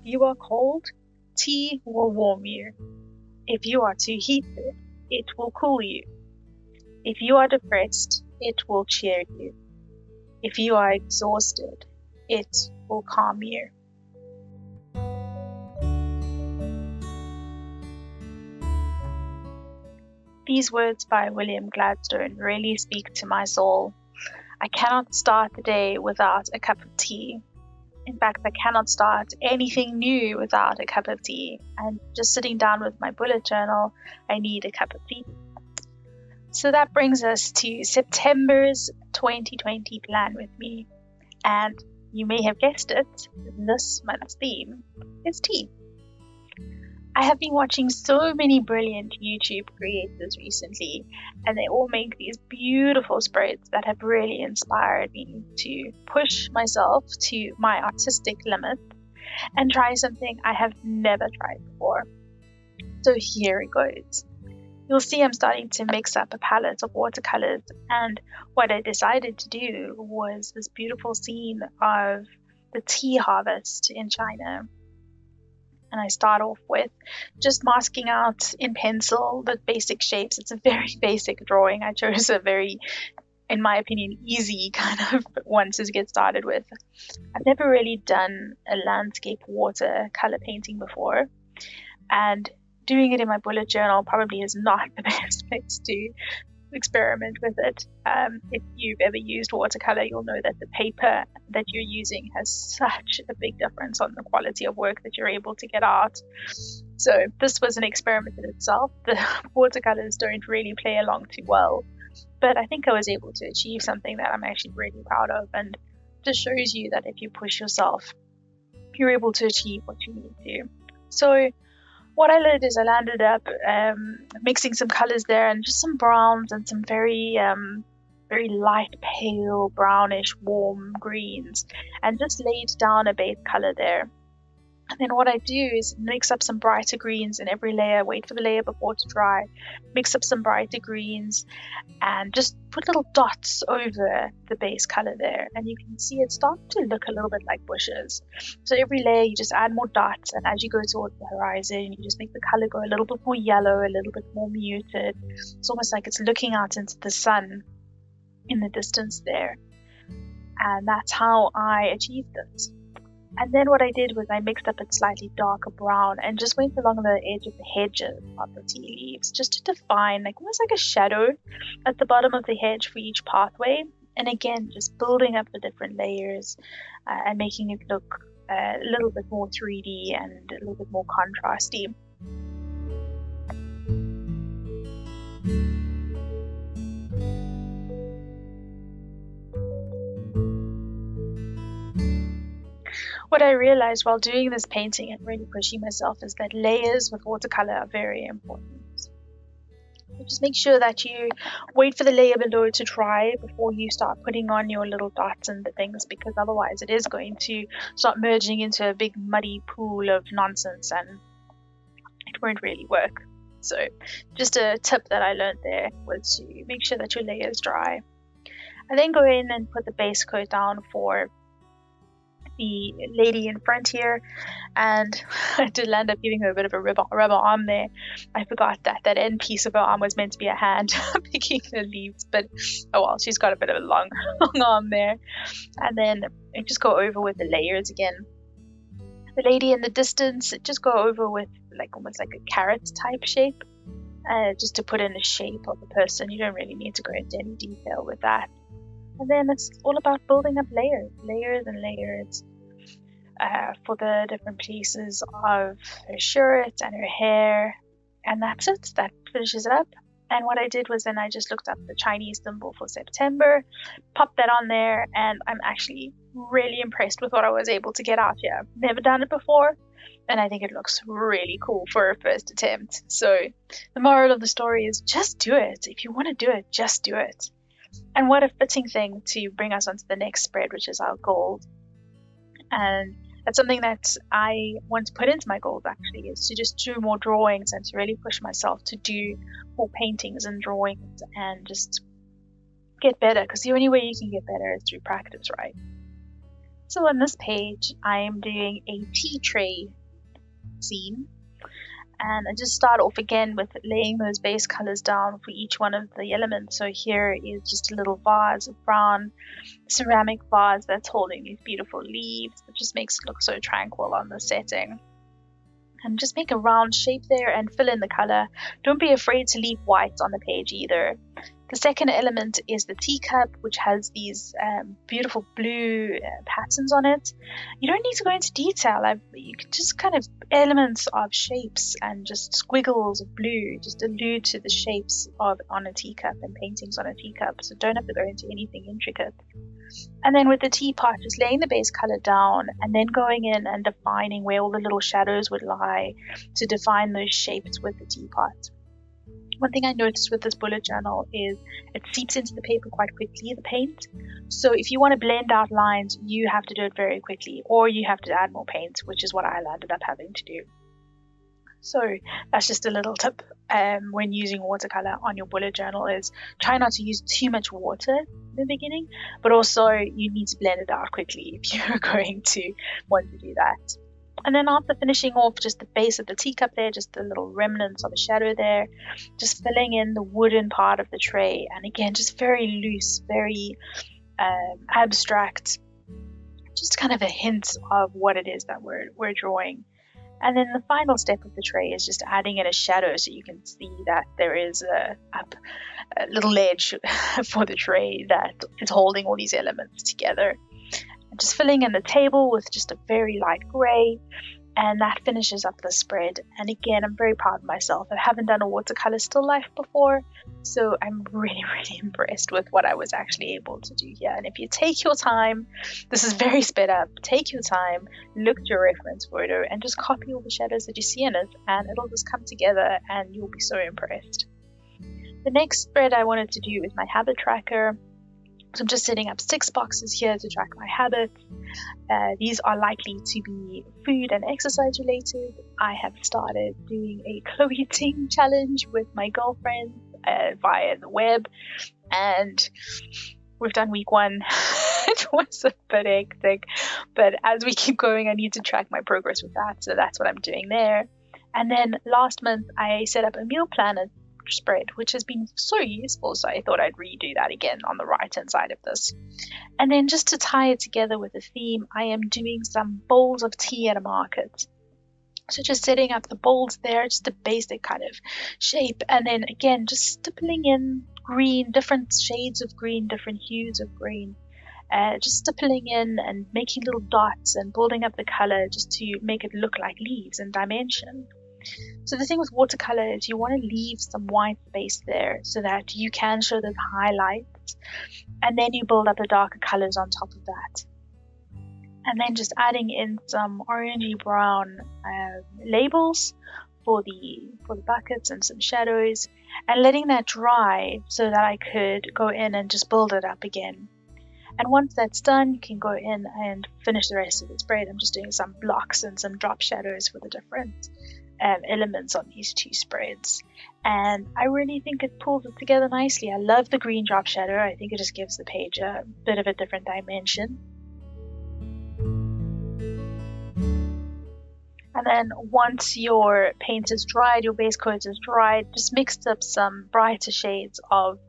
If you are cold, tea will warm you. If you are too heated, it will cool you. If you are depressed, it will cheer you. If you are exhausted, it will calm you. These words by William Gladstone really speak to my soul. I cannot start the day without a cup of tea. In fact, I cannot start anything new without a cup of tea. And just sitting down with my bullet journal, I need a cup of tea. So that brings us to September's 2020 Plan With Me. And you may have guessed it, this month's theme is tea. I have been watching so many brilliant YouTube creators recently, and they all make these beautiful spreads that have really inspired me to push myself to my artistic limit and try something I have never tried before. So here it goes. You'll see I'm starting to mix up a palette of watercolors, and what I decided to do was this beautiful scene of the tea harvest in China. And I start off with just masking out in pencil the basic shapes. It's a very basic drawing. I chose a very, in my opinion, easy kind of one to get started with. I've never really done a landscape watercolor painting before, and doing it in my bullet journal probably is not the best place to experiment with it. If you've ever used watercolor, you'll know that the paper that you're using has such a big difference on the quality of work that you're able to get out. So this was an experiment in itself. The watercolors don't really play along too well, but I think I was able to achieve something that I'm actually really proud of, and just shows you that if you push yourself, you're able to achieve what you need to. So what I did is I landed up mixing some colors there, and just some browns and some very light pale brownish warm greens, and just laid down a base color there. And then what I do is mix up some brighter greens in every layer, wait for the layer before to dry, mix up some brighter greens, and just put little dots over the base color there. And you can see it start to look a little bit like bushes. So every layer you just add more dots, and as you go towards the horizon, you just make the color go a little bit more yellow, a little bit more muted. It's almost like it's looking out into the sun in the distance there. And that's how I achieved this. And then what I did was I mixed up a slightly darker brown and just went along the edge of the hedges of the tea leaves, just to define almost like a shadow at the bottom of the hedge for each pathway. And again, just building up the different layers and making it look a little bit more 3D and a little bit more contrasty. What I realized while doing this painting and really pushing myself is that layers with watercolor are very important. So just make sure that you wait for the layer below to dry before you start putting on your little dots and the things, because otherwise it is going to start merging into a big muddy pool of nonsense and it won't really work. So just a tip that I learned there was to make sure that your layers dry. I then go in and put the base coat down for the lady in front here, and I did end up giving her a bit of a rubber arm there. I forgot that that end piece of her arm was meant to be a hand picking the leaves, but oh well, she's got a bit of a long arm there. And then I just go over with the layers again. The lady in the distance, just go over with almost like a carrot type shape, just to put in the shape of the person. You don't really need to go into any detail with that. And then it's all about building up layers and layers for the different pieces of her shirt and her hair. And that's it. That finishes it up. And what I did was then I just looked up the Chinese symbol for September, popped that on there, and I'm actually really impressed with what I was able to get out here. I've never done it before, and I think it looks really cool for a first attempt. So the moral of the story is just do it. If you want to do it, just do it. And what a fitting thing to bring us onto the next spread, which is our gold. And that's something that I want to put into my goals, actually, is to just do more drawings and to really push myself to do more paintings and drawings and just get better, because the only way you can get better is through practice, right? So on this page, I am doing a tea tray scene. And I just start off again with laying those base colors down for each one of the elements. So here is just a little vase of brown ceramic vase that's holding these beautiful leaves. It just makes it look so tranquil on the setting. And just make a round shape there and fill in the color. Don't be afraid to leave white on the page either. The second element is the teacup, which has these beautiful blue patterns on it. You don't need to go into detail. You can just kind of elements of shapes and just squiggles of blue just allude to the shapes on a teacup and paintings on a teacup. So don't have to go into anything intricate. And then with the teapot, just laying the base color down and then going in and defining where all the little shadows would lie to define those shapes with the teapot. One thing I noticed with this bullet journal is it seeps into the paper quite quickly, the paint. So if you want to blend out lines, you have to do it very quickly, or you have to add more paint, which is what I ended up having to do. So that's just a little tip when using watercolor on your bullet journal is try not to use too much water in the beginning, but also you need to blend it out quickly if you're going to want to do that. And then after finishing off just the base of the teacup there, just the little remnants of a shadow there, just filling in the wooden part of the tray. And again, just very loose, very abstract, just kind of a hint of what it is that we're drawing. And then the final step of the tray is just adding in a shadow so you can see that there is a little ledge for the tray that is holding all these elements together. And just filling in the table with just a very light grey, and that finishes up the spread. And again, I'm very proud of myself. I haven't done a watercolor still life before, so I'm really, really impressed with what I was actually able to do here. And if you take your time, this is very sped up, take your time, look at your reference photo and just copy all the shadows that you see in it, and it'll just come together and you'll be so impressed. The next spread I wanted to do is my habit tracker. So I'm just setting up 6 boxes here to track my habits. These are likely to be food and exercise related. I have started doing a Chloe Ting challenge with my girlfriend via the web, and we've done week 1. It was a bit hectic, but as we keep going, I need to track my progress with that, so that's what I'm doing there. And then last month, I set up a meal planner spread, which has been so useful, so I thought I'd redo that again on the right hand side of this. And then just to tie it together with a theme, I am doing some bowls of tea at a market. So just setting up the bowls there, just a basic kind of shape, and then again just stippling in green, different shades of green, different hues of green, just stippling in and making little dots and building up the color just to make it look like leaves in dimension. So the thing with watercolor is you want to leave some white space there so that you can show those highlights, and then you build up the darker colors on top of that. And then just adding in some orangey brown labels for the buckets and some shadows, and letting that dry so that I could go in and just build it up again. And once that's done, you can go in and finish the rest of the spread. I'm just doing some blocks and some drop shadows for the different elements on these 2 spreads, and I really think it pulls it together nicely. I love the green drop shadow. I think it just gives the page a bit of a different dimension. And then once your paint is dried, your base coat is dried, just mix up some brighter shades of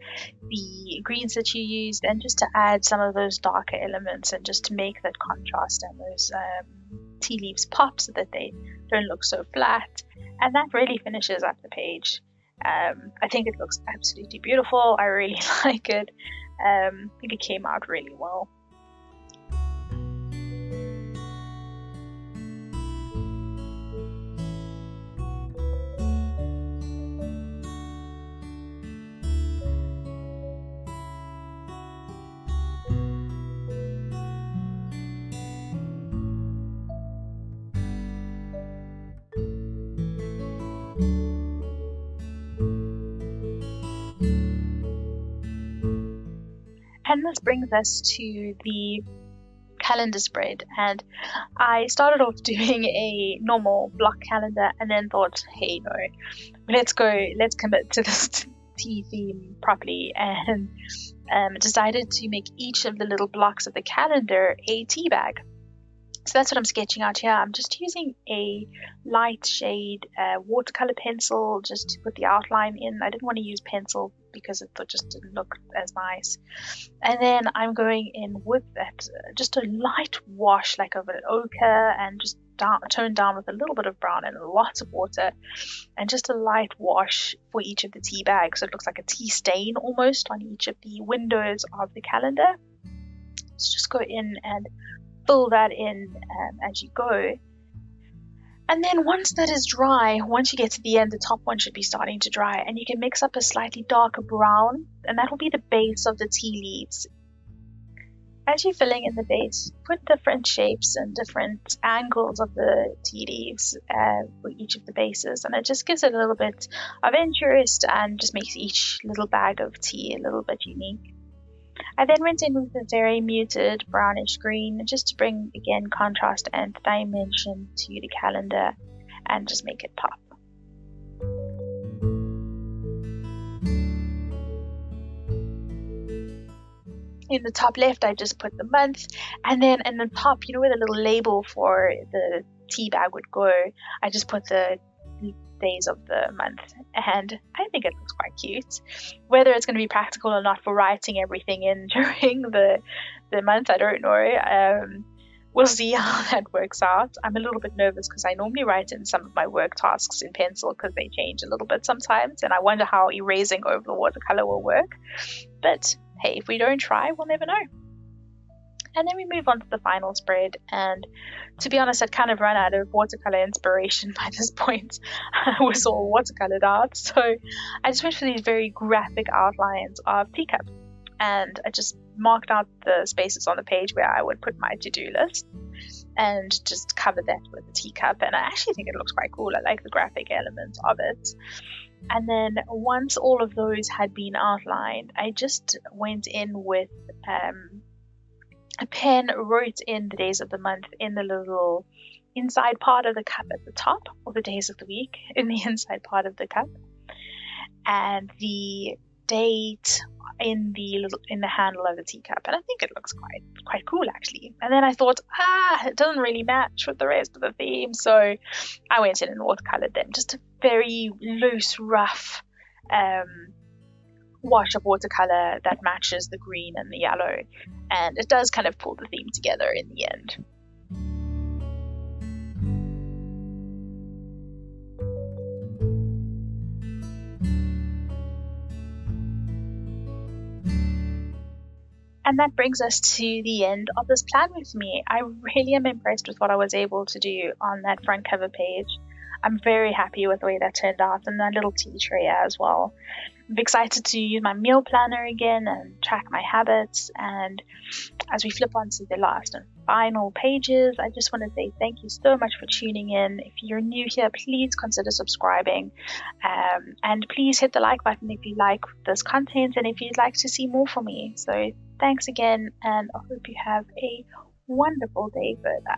the greens that you used, and just to add some of those darker elements and just to make that contrast and those tea leaves pop so that they don't look so flat. And that really finishes up the page. I think it looks absolutely beautiful. I really like it. I think it came out really well. And this brings us to the calendar spread, and I started off doing a normal block calendar and then thought, hey, no, let's commit to this tea theme properly, and decided to make each of the little blocks of the calendar a tea bag. So that's what I'm sketching out here. I'm just using a light shade watercolor pencil just to put the outline in. I didn't want to use pencil because it just didn't look as nice. And then I'm going in with that, just a light wash like of an ochre, and just toned down with a little bit of brown and lots of water, and just a light wash for each of the tea bags. So it looks like a tea stain almost on each of the windows of the calendar. So just go in and fill that in as you go. And then once that is dry, once you get to the end, the top one should be starting to dry, and you can mix up a slightly darker brown, and that will be the base of the tea leaves. As you're filling in the base, put different shapes and different angles of the tea leaves for each of the bases, and it just gives it a little bit of interest and just makes each little bag of tea a little bit unique. I then went in with a very muted brownish green just to bring again contrast and dimension to the calendar and just make it pop. In the top left, I just put the month, and then in the top, you know where the little label for the tea bag would go, I just put the days of the month, and I think it looks quite cute. Whether it's going to be practical or not for writing everything in during the month, I don't know. We'll see how that works out. I'm a little bit nervous because I normally write in some of my work tasks in pencil because they change a little bit sometimes, and I wonder how erasing over the watercolor will work. But hey, if we don't try, we'll never know. And then we move on to the final spread, and to be honest, I'd kind of run out of watercolor inspiration by this point. I was all watercolored out, so I just went for these very graphic outlines of teacups, and I just marked out the spaces on the page where I would put my to-do list and just cover that with a teacup, and I actually think it looks quite cool. I like the graphic element of it. And then once all of those had been outlined, I just went in with a pen, wrote in the days of the month in the little inside part of the cup at the top, or the days of the week in the inside part of the cup, and the date in the handle of the teacup. And I think it looks quite cool actually. And then I thought, it doesn't really match with the rest of the theme, so I went in and watercolored them. Just a very loose, rough wash of watercolor that matches the green and the yellow, and it does kind of pull the theme together in the end. And that brings us to the end of this plan with me. I really am impressed with what I was able to do on that front cover page. I'm very happy with the way that turned out, and that little tea tray as well. I'm excited to use my meal planner again and track my habits. And as we flip on to the last and final pages, I just want to say thank you so much for tuning in. If you're new here, please consider subscribing, and please hit the like button if you like this content and if you'd like to see more from me. So thanks again, and I hope you have a wonderful day further.